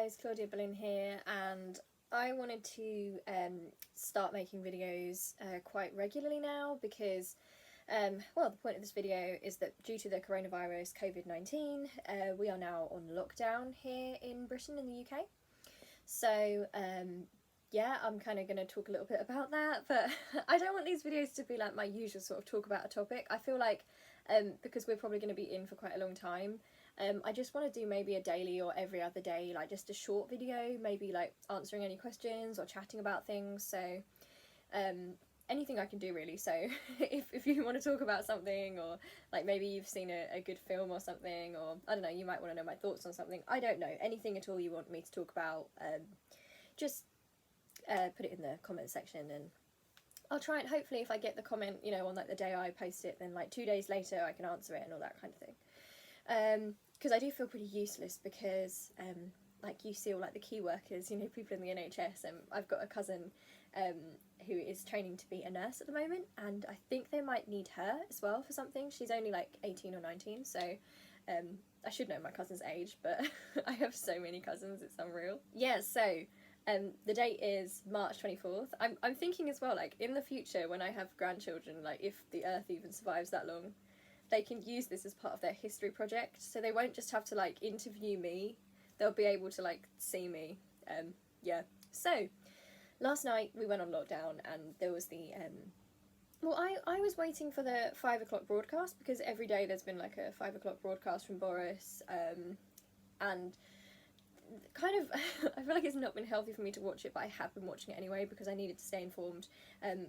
guys, Claudia Boleyn here, and I wanted to start making videos quite regularly now because, well, the point of this video is that due to the coronavirus COVID-19, we are now on lockdown here in Britain, in the UK. So, yeah, I'm kind of going to talk a little bit about that, but I don't want these videos to be like my usual sort of talk about a topic. I feel like, because we're probably going to be in for quite a long time, I just want to do maybe a daily or every other day, like just a short video, maybe like answering any questions or chatting about things. So anything I can do really. So if you want to talk about something, or like maybe you've seen a good film or something, or I don't know, you might want to know my thoughts on something. I don't know, anything at all you want me to talk about, just put it in the comment section, and I'll try and hopefully if I get the comment, you know, on like the day I post it, then like 2 days later I can answer it and all that kind of thing. Because I do feel pretty useless because like you see all like the key workers, you know, people in the NHS, and I've got a cousin who is training to be a nurse at the moment, and I think they might need her as well for something. She's only like 18 or 19, so I should know my cousin's age, but I have so many cousins, it's unreal. Yeah, so the date is March 24th. I'm thinking as well, like in the future when I have grandchildren, like if the earth even survives that long, they can use this as part of their history project, so they won't just have to like interview me, they'll be able to like see me. Yeah, so last night we went on lockdown, and there was the well, I was waiting for the 5 o'clock broadcast, because every day there's been like a 5 o'clock broadcast from Boris, and kind of I feel like it's not been healthy for me to watch it, but I have been watching it anyway because I needed to stay informed.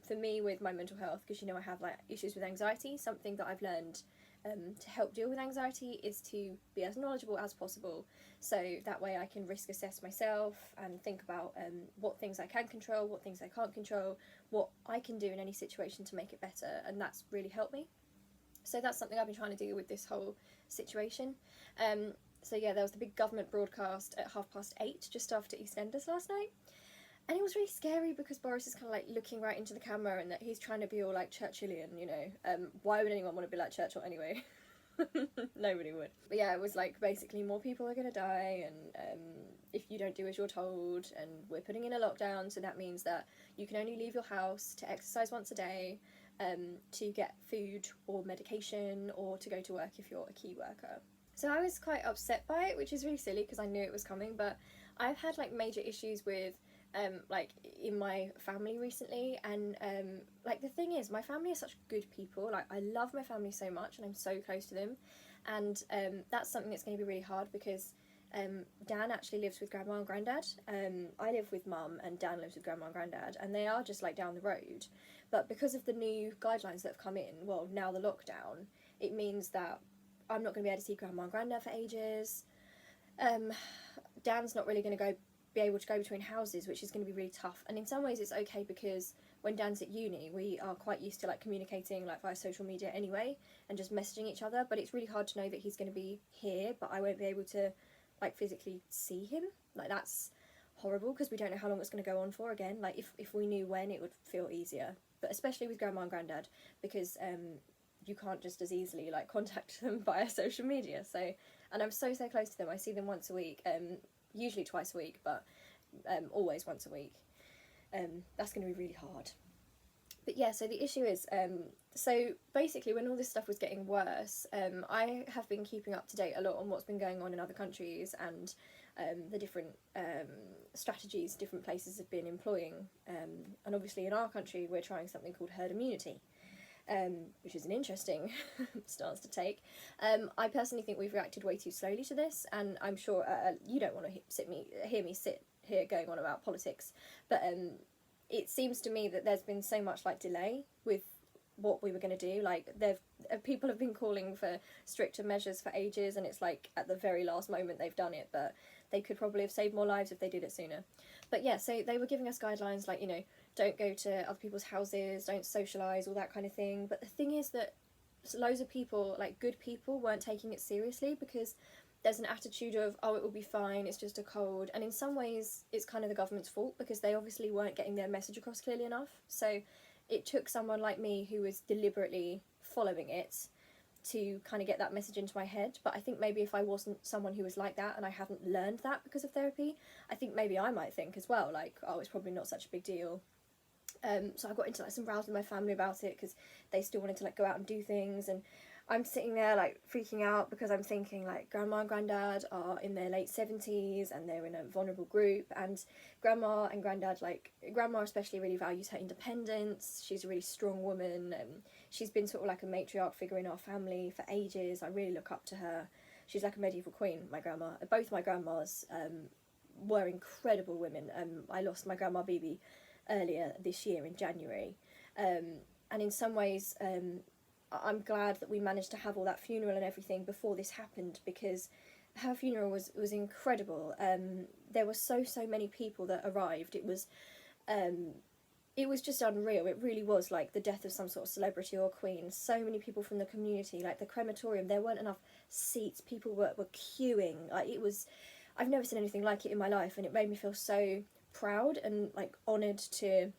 For me, with my mental health, because you know I have like issues with anxiety, something that I've learned to help deal with anxiety is to be as knowledgeable as possible, so that way I can risk assess myself and think about what things I can control, what things I can't control, what I can do in any situation to make it better, and that's really helped me. So that's something I've been trying to do with this whole situation. So yeah, there was the big government broadcast at 8:30, just after EastEnders last night. And it was really scary because Boris is kind of like looking right into the camera, and that he's trying to be all like Churchillian, you know. Why would anyone want to be like Churchill anyway? Nobody would. But yeah, it was like basically more people are going to die, and if you don't do as you're told, and we're putting in a lockdown, so that means that you can only leave your house to exercise once a day, to get food or medication, or to go to work if you're a key worker. So I was quite upset by it, which is really silly because I knew it was coming, but I've had like major issues with like in my family recently, and like the thing is, my family are such good people. Like I love my family so much, and I'm so close to them, and that's something that's going to be really hard because Dan actually lives with grandma and granddad. I live with mum, and Dan lives with grandma and granddad, and they are just like down the road. But because of the new guidelines that have come in, well, now the lockdown, it means that I'm not going to be able to see grandma and granddad for ages. Dan's not really going to be able to go between houses, which is going to be really tough. And in some ways it's okay because when Dan's at uni, we are quite used to like communicating like via social media anyway, and just messaging each other. But it's really hard to know that he's going to be here, but I won't be able to like physically see him. Like that's horrible because we don't know how long it's going to go on for again. Like if we knew when, it would feel easier. But especially with grandma and granddad, because you can't just as easily like contact them via social media. So, and I'm so close to them. I see them once a week, usually twice a week, but always once a week. That's going to be really hard. But yeah, so the issue is, so basically when all this stuff was getting worse, I have been keeping up to date a lot on what's been going on in other countries, and the different strategies different places have been employing. And obviously in our country we're trying something called herd immunity, which is an interesting stance to take. I personally think we've reacted way too slowly to this, and I'm sure you don't want to hear me sit here going on about politics, but it seems to me that there's been so much like delay with what we were going to do. Like people have been calling for stricter measures for ages, and it's like at the very last moment they've done it, but they could probably have saved more lives if they did it sooner. But yeah, so they were giving us guidelines like, you know, don't go to other people's houses, don't socialise, all that kind of thing. But the thing is that loads of people, like good people, weren't taking it seriously because there's an attitude of, oh, it will be fine, it's just a cold. And in some ways it's kind of the government's fault because they obviously weren't getting their message across clearly enough. So it took someone like me who was deliberately following it to kind of get that message into my head. But I think maybe if I wasn't someone who was like that and I hadn't learned that because of therapy, I think maybe I might think as well, like, oh, it's probably not such a big deal. So I got into like some rows with my family about it because they still wanted to like go out and do things, and I'm sitting there like freaking out because I'm thinking like grandma and granddad are in their late 70s and they're in a vulnerable group, and grandma and granddad, like grandma especially, really values her independence. She's a really strong woman, and she's been sort of like a matriarch figure in our family for ages. I really look up to her. She's like a medieval queen, my grandma. Both my grandmas were incredible women. I lost my grandma Bibi earlier this year in January, and in some ways I'm glad that we managed to have all that funeral and everything before this happened, because her funeral was incredible. There were so many people that arrived. It was just unreal. It really was like the death of some sort of celebrity or queen. So many people from the community, like the crematorium, there weren't enough seats. People were queuing. Like, it was, I've never seen anything like it in my life, and it made me feel so proud and like honoured to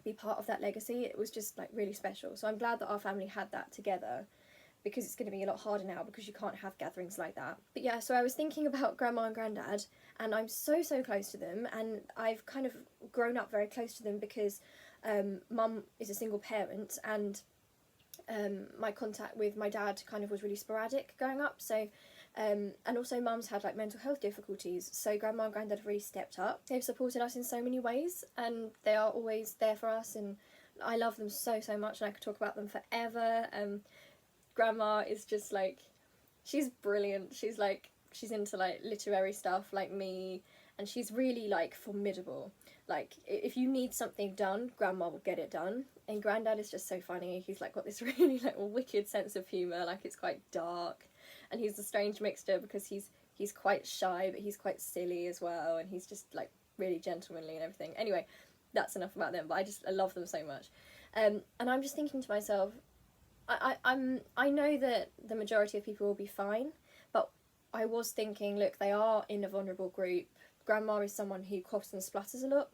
be part of that legacy. It was just like really special. So I'm glad that our family had that together, because it's going to be a lot harder now because you can't have gatherings like that. But yeah, so I was thinking about grandma and granddad, and I'm so close to them, and I've kind of grown up very close to them because mum is a single parent, and my contact with my dad kind of was really sporadic growing up. So and also mum's had like mental health difficulties, so grandma and granddad have really stepped up. They've supported us in so many ways, and they are always there for us, and I love them so much, and I could talk about them forever. Grandma is just like, she's brilliant. She's into like literary stuff like me, and she's really like formidable. Like, if you need something done, grandma will get it done. And granddad is just so funny. He's like got this really like wicked sense of humour. Like, it's quite dark, and he's a strange mixture because he's quite shy, but he's quite silly as well, and he's just like really gentlemanly and everything. Anyway, that's enough about them, but I love them so much. And I'm just thinking to myself, I know that the majority of people will be fine, but I was thinking, look, they are in a vulnerable group. Grandma is someone who coughs and splutters a lot.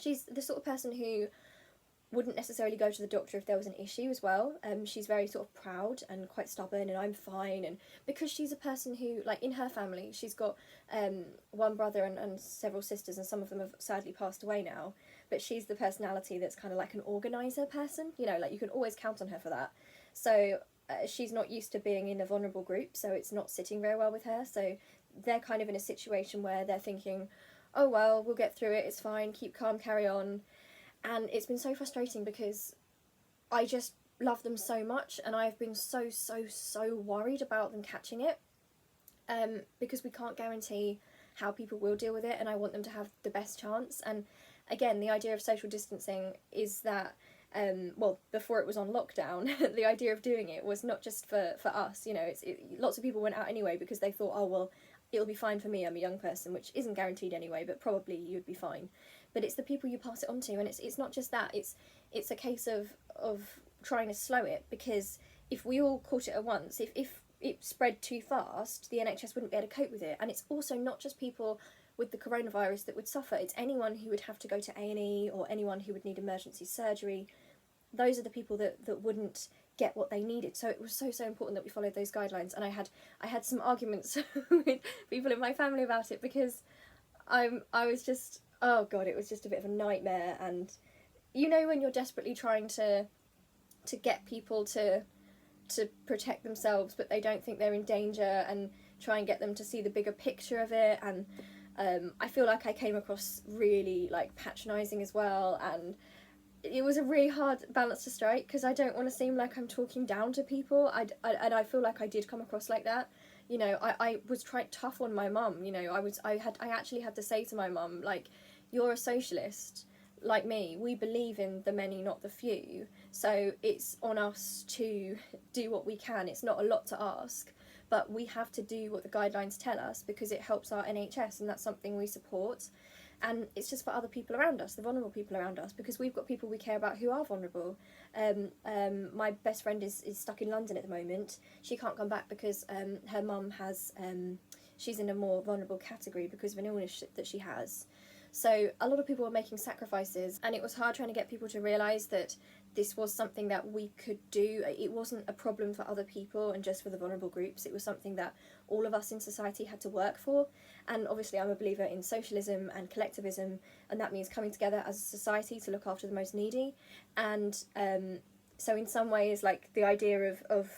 She's the sort of person who wouldn't necessarily go to the doctor if there was an issue as well. She's very sort of proud and quite stubborn, and I'm fine. And because she's a person who, like, in her family, she's got one brother and several sisters, and some of them have sadly passed away now, but she's the personality that's kind of like an organiser person, you know, like you can always count on her for that. So she's not used to being in a vulnerable group, so it's not sitting very well with her. So they're kind of in a situation where they're thinking, oh well, we'll get through it, it's fine, keep calm, carry on. And it's been so frustrating because I just love them so much, and I've been so worried about them catching it, because we can't guarantee how people will deal with it, and I want them to have the best chance. And again, the idea of social distancing is that, well, before it was on lockdown, the idea of doing it was not just for us, you know, lots of people went out anyway because they thought, oh well, it'll be fine for me, I'm a young person, which isn't guaranteed anyway, but probably you'd be fine. But it's the people you pass it on to, and it's not just that, it's a case of trying to slow it, because if we all caught it at once, if it spread too fast, the NHS wouldn't be able to cope with it. And it's also not just people with the coronavirus that would suffer, it's anyone who would have to go to A&E, or anyone who would need emergency surgery. Those are the people that wouldn't get what they needed. So it was so important that we followed those guidelines. And I had some arguments with people in my family about it, because I was just, oh god, it was just a bit of a nightmare. And you know, when you're desperately trying to get people to protect themselves, but they don't think they're in danger, and try and get them to see the bigger picture of it. And I feel like I came across really like patronising as well, and it was a really hard balance to strike, because I don't want to seem like I'm talking down to people. And I feel like I did come across like that. You know, I was trying tough on my mum. You know, I actually had to say to my mum, like, you're a socialist like me. We believe in the many, not the few. So it's on us to do what we can. It's not a lot to ask, but we have to do what the guidelines tell us, because it helps our NHS, and that's something we support. And it's just for other people around us, the vulnerable people around us, because we've got people we care about who are vulnerable. My best friend is stuck in London at the moment. She can't come back because her mum has, she's in a more vulnerable category because of an illness that she has. So a lot of people were making sacrifices, and it was hard trying to get people to realise that this was something that we could do. It wasn't a problem for other people and just for the vulnerable groups. It was something that all of us in society had to work for. And obviously I'm a believer in socialism and collectivism, and that means coming together as a society to look after the most needy. And so in some ways, like, the idea of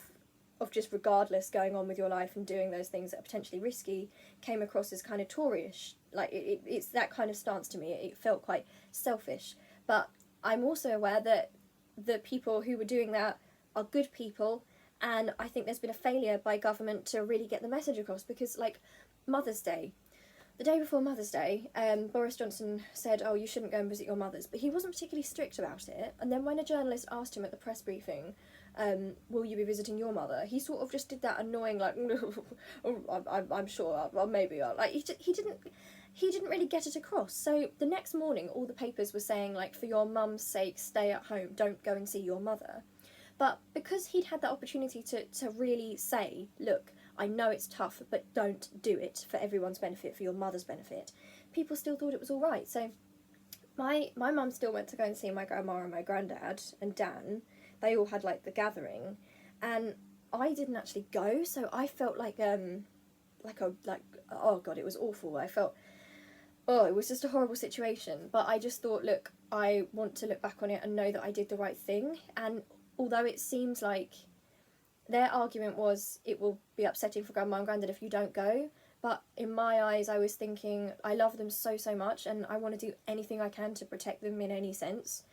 just regardless going on with your life and doing those things that are potentially risky came across as kind of Tory-ish. Like, it's that kind of stance to me. It felt quite selfish. But I'm also aware that the people who were doing that are good people, and I think there's been a failure by government to really get the message across, because, like, Mother's Day, the day before Mother's Day, Boris Johnson said, oh, you shouldn't go and visit your mothers, but he wasn't particularly strict about it. And then when a journalist asked him at the press briefing, will you be visiting your mother, he sort of just did that annoying, like, I'm sure, well, maybe, like, he didn't really get it across. So the next morning, all the papers were saying, like, for your mum's sake, stay at home, don't go and see your mother. But because he'd had that opportunity to really say, look, I know it's tough, but don't do it for everyone's benefit, for your mother's benefit, people still thought it was all right. So my mum still went to go and see my grandma and my granddad and Dan. They all had, like, the gathering, and I didn't actually go, so I felt like oh god, it was awful. I felt, oh, it was just a horrible situation. But I just thought, look, I want to look back on it and know that I did the right thing. And although it seems like their argument was it will be upsetting for Grandma and Grandad if you don't go, but in my eyes I was thinking, I love them so much, and I want to do anything I can to protect them in any sense.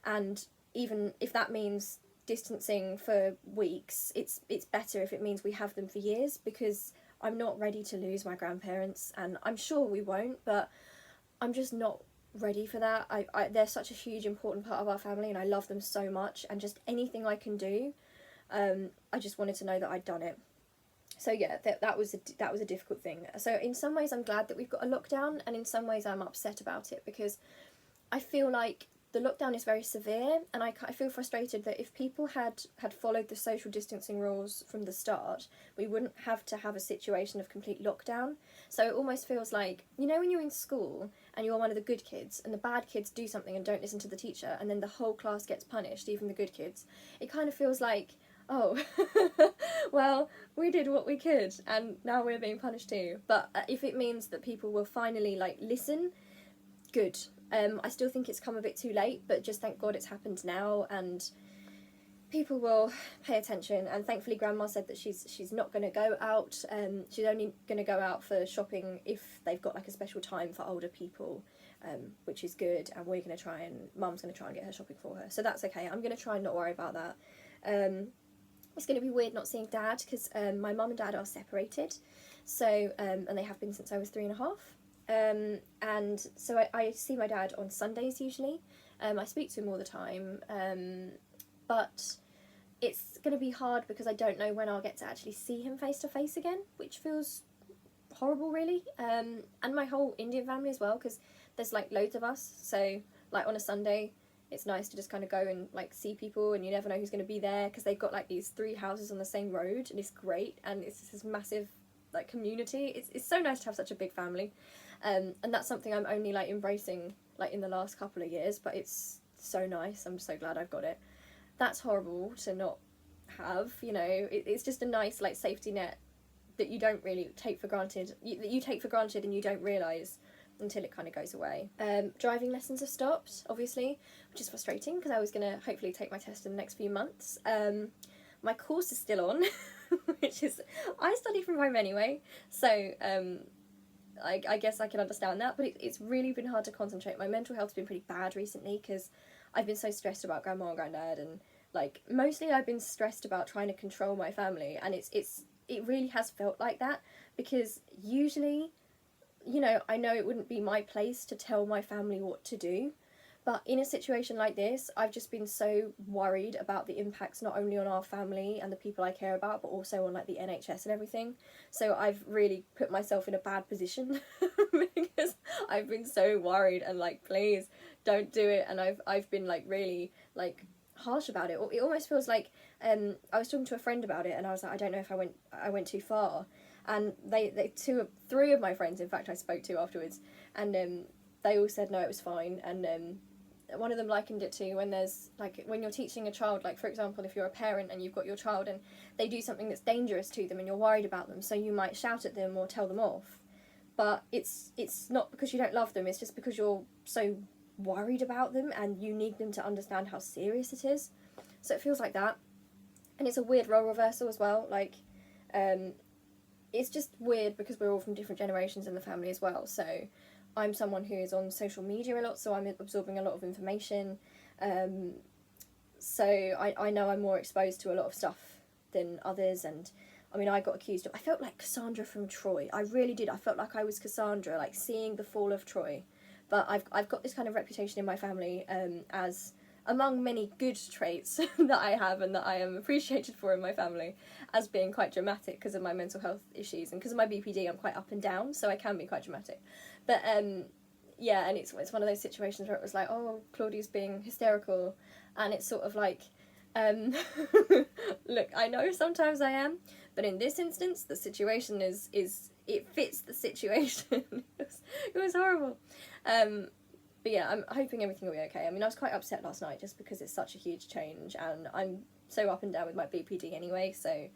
And even if that means distancing for weeks, it's better if it means we have them for years, because I'm not ready to lose my grandparents, and I'm sure we won't, but I'm just not ready for that. They're such a huge important part of our family, and I love them so much, and just anything I can do, I just wanted to know that I'd done it. So yeah, that was a difficult thing. So in some ways I'm glad that we've got a lockdown, and in some ways I'm upset about it, because I feel like the lockdown is very severe, and I feel frustrated that if people had followed the social distancing rules from the start, we wouldn't have to have a situation of complete lockdown. So it almost feels like, you know, when you're in school and you're one of the good kids and the bad kids do something and don't listen to the teacher, and then the whole class gets punished, even the good kids. It kind of feels like, oh, well, we did what we could and now we're being punished too. But if it means that people will finally, like, listen, good. I still think it's come a bit too late, but just thank God it's happened now, and people will pay attention. And thankfully Grandma said that she's not going to go out. She's only going to go out for shopping if they've got, like, a special time for older people, which is good. And we're going to try, and Mum's going to try and get her shopping for her, so that's okay. I'm going to try and not worry about that. It's going to be weird not seeing Dad, because my mum and Dad are separated, so and they have been since I was 3.5. And so I see my dad on Sundays usually. I speak to him all the time, but it's going to be hard because I don't know when I'll get to actually see him face to face again, which feels horrible, really. And my whole Indian family as well, because there's, like, loads of us, so, like, on a Sunday it's nice to just kind of go and, like, see people, and you never know who's going to be there, because they've got, like, these 3 houses on the same road, and it's great, and it's this massive, like, community. It's so nice to have such a big family. And that's something I'm only, like, embracing, like, in the last couple of years, but it's so nice. I'm so glad I've got it. That's horrible to not have, you know. It's just a nice, like, safety net that you don't really take for granted. That you take for granted and you don't realise until it kind of goes away. Driving lessons have stopped, obviously, which is frustrating, because I was going to hopefully take my test in the next few months. My course is still on, which is, I study from home anyway, so I guess I can understand that, but it's really been hard to concentrate. My mental health's been pretty bad recently, because I've been so stressed about Grandma and Grandad, and, like, mostly I've been stressed about trying to control my family, and it really has felt like that, because usually, you know, I know it wouldn't be my place to tell my family what to do, but in a situation like this, I've just been so worried about the impacts not only on our family and the people I care about, but also on, like, the NHS and everything. So I've really put myself in a bad position because I've been so worried and, like, please don't do it. And I've been, like, really, like, harsh about it. It almost feels like I was talking to a friend about it, and I was like, I don't know if I went too far. And 3 of my friends, in fact, I spoke to afterwards, and they all said no, it was fine. And one of them likened it to when there's, like, when you're teaching a child, like, for example, if you're a parent and you've got your child and they do something that's dangerous to them and you're worried about them, so you might shout at them or tell them off. But it's not because you don't love them, it's just because you're so worried about them and you need them to understand how serious it is. So it feels like that. And it's a weird role reversal as well. Like, it's just weird because we're all from different generations in the family as well. So I'm someone who is on social media a lot, so I'm absorbing a lot of information. So I know I'm more exposed to a lot of stuff than others. And I mean, I got accused of, I felt like Cassandra from Troy. I really did. I felt like I was Cassandra, like seeing the fall of Troy. But I've got this kind of reputation in my family as, among many good traits that I have and that I am appreciated for in my family, as being quite dramatic because of my mental health issues, and because of my BPD I'm quite up and down, so I can be quite dramatic. But yeah, and it's one of those situations where it was like, oh, Claudia's being hysterical, and it's sort of like, look, I know sometimes I am, but in this instance the situation is it fits the situation. It was horrible. But yeah, I'm hoping everything will be okay. I mean, I was quite upset last night just because it's such a huge change, and I'm so up and down with my BPD anyway, so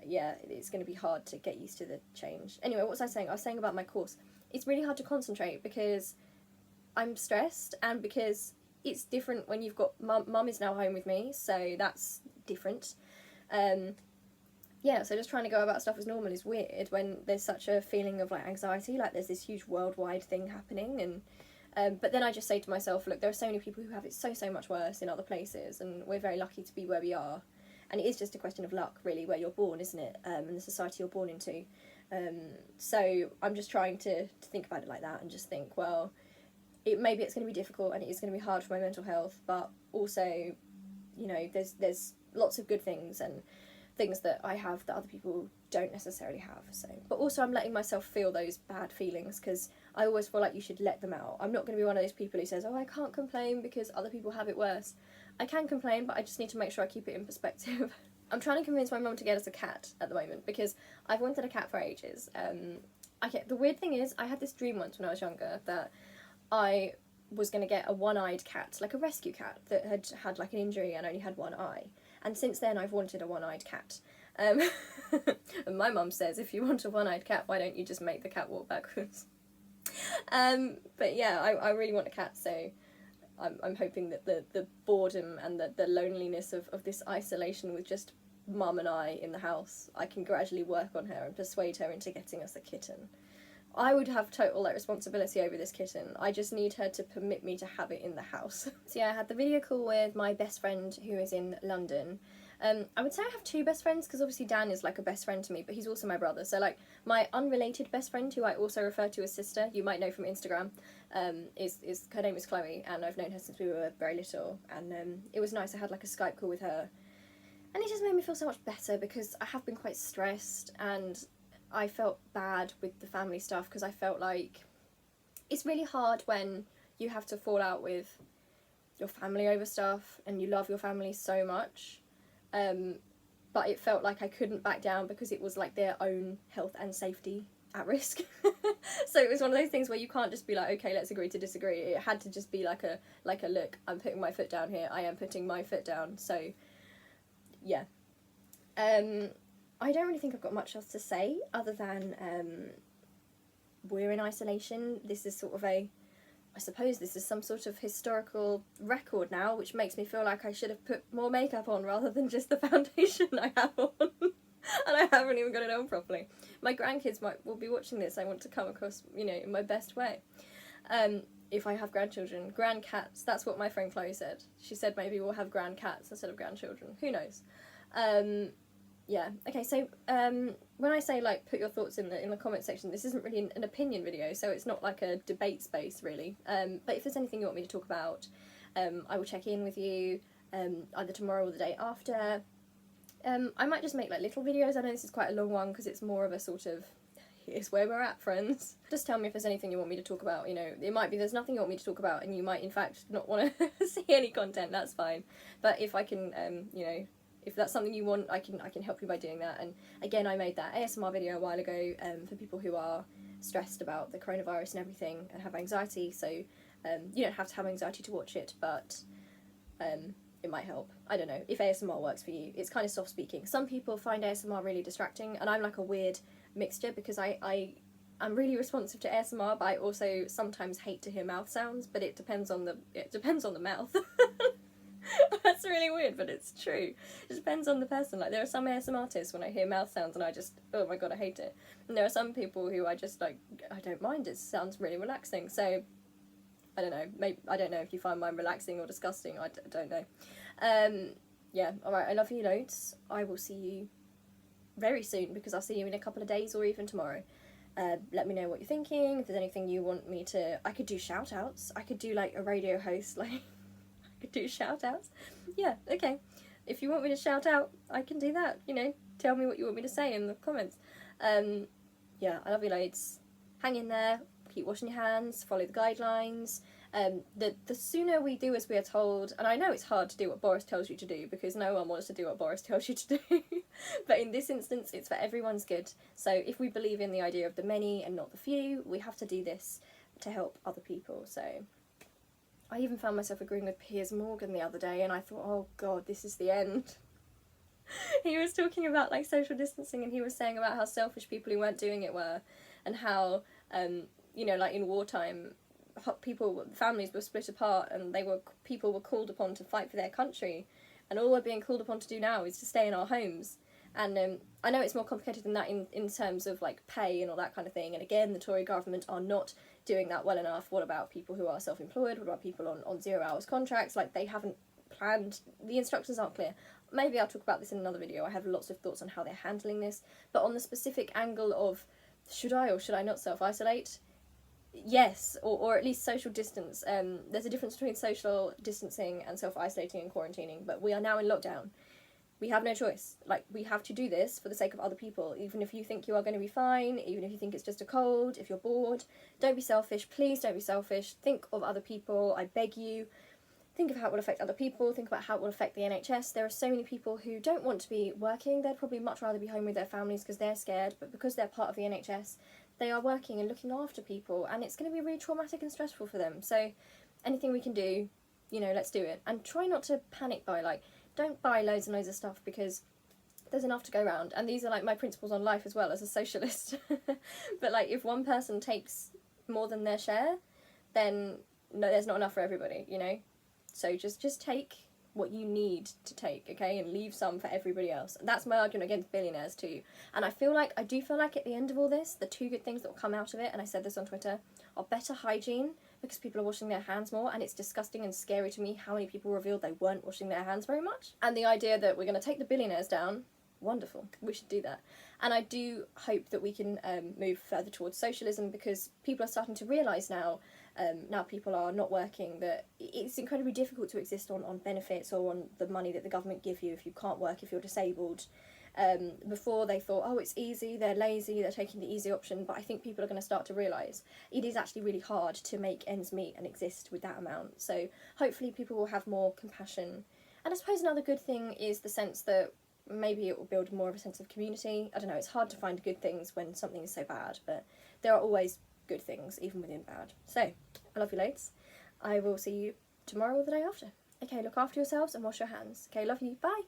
yeah, it's going to be hard to get used to the change. Anyway, what was I saying? I was saying about my course. It's really hard to concentrate because I'm stressed, and because it's different when you've got... Mum is now home with me, so that's different. Yeah, so just trying to go about stuff as normal is weird when there's such a feeling of, like, anxiety, like there's this huge worldwide thing happening, and... but then I just say to myself, look, there are so many people who have it so much worse in other places, and we're very lucky to be where we are. And it is just a question of luck, really, where you're born, isn't it? And the society you're born into. So I'm just trying to think about it like that, and just think, well, maybe it's going to be difficult, and it is going to be hard for my mental health, but also, you know, there's lots of good things, and things that I have that other people don't necessarily have. So, but also I'm letting myself feel those bad feelings, because I always feel like you should let them out. I'm not going to be one of those people who says, oh, I can't complain because other people have it worse. I can complain, but I just need to make sure I keep it in perspective. I'm trying to convince my mum to get us a cat at the moment, because I've wanted a cat for ages. The weird thing is, I had this dream once when I was younger that I was going to get a one-eyed cat, like a rescue cat that had like an injury and only had one eye. And since then I've wanted a one-eyed cat. And my mum says, if you want a one-eyed cat, why don't you just make the cat walk backwards? But yeah, I really want a cat, so I'm hoping that the boredom and the loneliness of this isolation with just mum and I in the house, I can gradually work on her and persuade her into getting us a kitten. I would have total responsibility over this kitten. I just need her to permit me to have it in the house. So yeah, I had the video call with my best friend who is in London. I would say I have two best friends, because obviously Dan is like a best friend to me, but he's also my brother. So like my unrelated best friend, who I also refer to as sister, you might know from Instagram, is her name is Chloe, and I've known her since we were very little. And it was nice. I had like a Skype call with her, and it just made me feel so much better, because I have been quite stressed, and I felt bad with the family stuff, because I felt like it's really hard when you have to fall out with your family over stuff and you love your family so much, but it felt like I couldn't back down because it was like their own health and safety at risk. So it was one of those things where you can't just be like, okay, let's agree to disagree. It had to just be like a look, I'm putting my foot down here, I am putting my foot down. So yeah. I don't really think I've got much else to say other than we're in isolation. This is sort of I suppose this is some sort of historical record now, which makes me feel like I should have put more makeup on rather than just the foundation I have on. And I haven't even got it on properly. My grandkids will be watching this. I want to come across, you know, in my best way. If I have grandchildren. Grandcats, that's what my friend Chloe said. She said maybe we'll have grandcats instead of grandchildren. Who knows? Yeah, okay, so when I say, like, put your thoughts in the comment section, this isn't really an opinion video, so it's not like a debate space, really. But if there's anything you want me to talk about, I will check in with you, either tomorrow or the day after. I might just make, like, little videos. I know this is quite a long one, because it's more of a sort of, here's where we're at, friends. Just tell me if there's anything you want me to talk about, you know. It might be there's nothing you want me to talk about, and you might, in fact, not want to see any content, that's fine. But if I can, you know, if that's something you want, I can help you by doing that. And again, I made that ASMR video a while ago for people who are stressed about the coronavirus and everything and have anxiety, so you don't have to have anxiety to watch it, but it might help. I don't know if ASMR works for you. It's kind of soft speaking. Some people find ASMR really distracting, and I'm like a weird mixture because I'm really responsive to ASMR, but I also sometimes hate to hear mouth sounds. But it depends on the mouth. That's really weird, but it's true. It depends on the person. Like, there are some ASMR artists when I hear mouth sounds and I just, oh my god, I hate it. And there are some people who I just like, I don't mind. It sounds really relaxing. So I don't know. Maybe I don't know if you find mine relaxing or disgusting. I don't know. Yeah. All right. I love you loads. I will see you very soon, because I'll see you in a couple of days or even tomorrow. Let me know what you're thinking. If there's anything you want me to, I could do shout outs. I could do like a radio host, like I could do shout outs. Yeah, okay. If you want me to shout out, I can do that. You know, tell me what you want me to say in the comments. Yeah, I love you loads. Hang in there. Keep washing your hands. Follow the guidelines. The sooner we do as we are told, and I know it's hard to do what Boris tells you to do because no one wants to do what Boris tells you to do, but in this instance it's for everyone's good. So if we believe in the idea of the many and not the few, we have to do this to help other people. So I even found myself agreeing with Piers Morgan the other day, and I thought, oh god, this is the end. He was talking about like social distancing, and he was saying about how selfish people who weren't doing it were, and how you know, like in wartime, families were split apart, and people were called upon to fight for their country, and all we're being called upon to do now is to stay in our homes. And I know it's more complicated than that in terms of like pay and all that kind of thing, and again the Tory government are not doing that well enough. What about people who are self-employed? What about people on 0 hours contracts? Like, they haven't planned, the instructions aren't clear. Maybe I'll talk about this in another video. I have lots of thoughts on how they're handling this, but on the specific angle of should I or should I not self-isolate? Yes, or at least social distance. There's a difference between social distancing and self-isolating and quarantining, but we are now in lockdown. We have no choice. Like, we have to do this for the sake of other people, even if you think you are going to be fine, even if you think it's just a cold, if you're bored. Don't be selfish. Please don't be selfish. Think of other people. I beg you. Think of how it will affect other people. Think about how it will affect the NHS. There are so many people who don't want to be working. They'd probably much rather be home with their families because they're scared, but because they're part of the NHS, they are working and looking after people, and it's going to be really traumatic and stressful for them. So anything we can do, you know, let's do it. And try not to panic buy. Like, don't buy loads and loads of stuff because there's enough to go around. And these are like my principles on life as well as a socialist. But like, if one person takes more than their share, then no, there's not enough for everybody, you know? So just take what you need to take, okay, and leave some for everybody else. And that's my argument against billionaires too. And I do feel like at the end of all this, the two good things that will come out of it, and I said this on Twitter, are better hygiene, because people are washing their hands more, and it's disgusting and scary to me how many people revealed they weren't washing their hands very much. And the idea that we're going to take the billionaires down, wonderful, we should do that. And I do hope that we can move further towards socialism, because people are starting to realise now, now people are not working, that it's incredibly difficult to exist on benefits or on the money that the government give you if you can't work, if you're disabled. Before they thought, oh, it's easy, they're lazy, they're taking the easy option, but I think people are going to start to realise it is actually really hard to make ends meet and exist with that amount. So hopefully people will have more compassion. And I suppose another good thing is the sense that maybe it will build more of a sense of community. I don't know, it's hard to find good things when something is so bad, but there are always good things, even within bad. So, I love you loads. I will see you tomorrow or the day after. Okay, look after yourselves and wash your hands. Okay, love you. Bye!